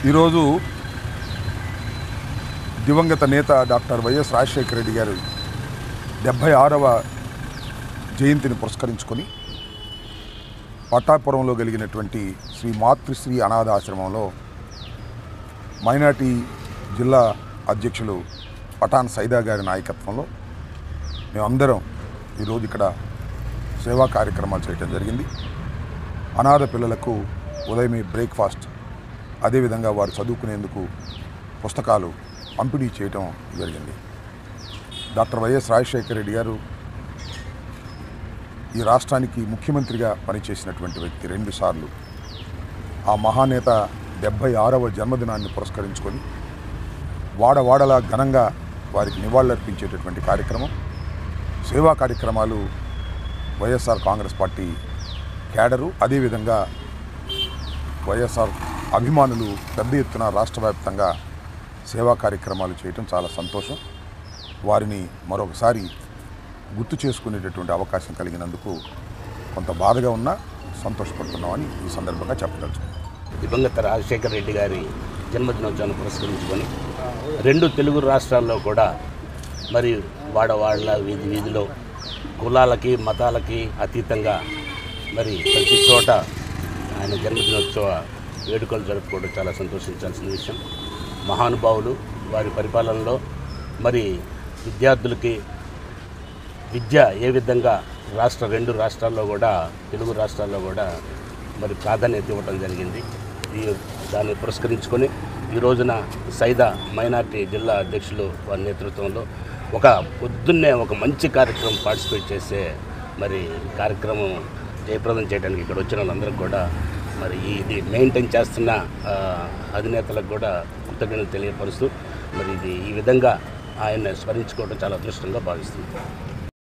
ఈరోజు దివంగత నేత డాక్టర్ వైఎస్ రాజశేఖర రెడ్డి గారు 76వ జయంతిని పురస్కరించుకొని పట్టాపురంలో కలిగినటువంటి శ్రీ మాతృశ్రీ అనాథ ఆశ్రమంలో మైనార్టీ జిల్లా అధ్యక్షులు పఠాన్ సైదా గారి నాయకత్వంలో మేమందరం ఈరోజు ఇక్కడ సేవా కార్యక్రమాలు చేయడం జరిగింది. అనాథ పిల్లలకు ఉదయమే బ్రేక్ఫాస్ట్, అదేవిధంగా వారు చదువుకునేందుకు పుస్తకాలు పంపిణీ చేయటం జరిగింది. డాక్టర్ వైఎస్ రాజశేఖర రెడ్డి గారు ఈ రాష్ట్రానికి ముఖ్యమంత్రిగా పనిచేసినటువంటి వ్యక్తి. 2 సార్లు ఆ మహానేత 76వ జన్మదినాన్ని పురస్కరించుకొని వాడవాడలా ఘనంగా వారికి నివాళులర్పించేటటువంటి కార్యక్రమం, సేవా కార్యక్రమాలు వైఎస్ఆర్ కాంగ్రెస్ పార్టీ క్యాడరు, అదేవిధంగా వైఎస్ఆర్ అభిమానులు పెద్ద ఎత్తున రాష్ట్ర వ్యాప్తంగా సేవా కార్యక్రమాలు చేయటం చాలా సంతోషం. వారిని మరొకసారి గుర్తు చేసుకునేటటువంటి అవకాశం కలిగినందుకు కొంత బాధగా ఉన్నా సంతోషపడుతున్నామని ఈ సందర్భంగా చెప్పదలుచుకున్నాం. దివంగత రాజశేఖర రెడ్డి గారి జన్మదినోత్సవాన్ని పురస్కరించుకొని 2 తెలుగు రాష్ట్రాల్లో కూడా మరి వాడవాడల వీధిలో కులాలకి మతాలకి అతీతంగా మరి ప్రతి చోట ఆయన జన్మదినోత్సవ వేడుకలు జరుపుకోవడం చాలా సంతోషించాల్సిన విషయం. మహానుభావులు వారి పరిపాలనలో మరి విద్యార్థులకి విద్య ఏ విధంగా 2 రాష్ట్రాల్లో కూడా తెలుగు రాష్ట్రాల్లో కూడా మరి ప్రాధాన్యత ఇవ్వడం జరిగింది. దాన్ని పురస్కరించుకొని ఈ రోజున సైదా మైనార్టీ జిల్లా అధ్యక్షులు వారి నేతృత్వంలో పొద్దున్నే ఒక మంచి కార్యక్రమం పార్టిసిపేట్ చేసే మరి కార్యక్రమం జయప్రదం చేయడానికి ఇక్కడ వచ్చిన వాళ్ళందరికీ కూడా మరి ఇది మెయింటైన్ చేస్తున్న అధినేతలకు కూడా కృతజ్ఞతలు తెలియపరుస్తూ మరి ఇది ఈ విధంగా ఆయన స్మరించుకోవడం చాలా అదృష్టంగా భావిస్తుంది.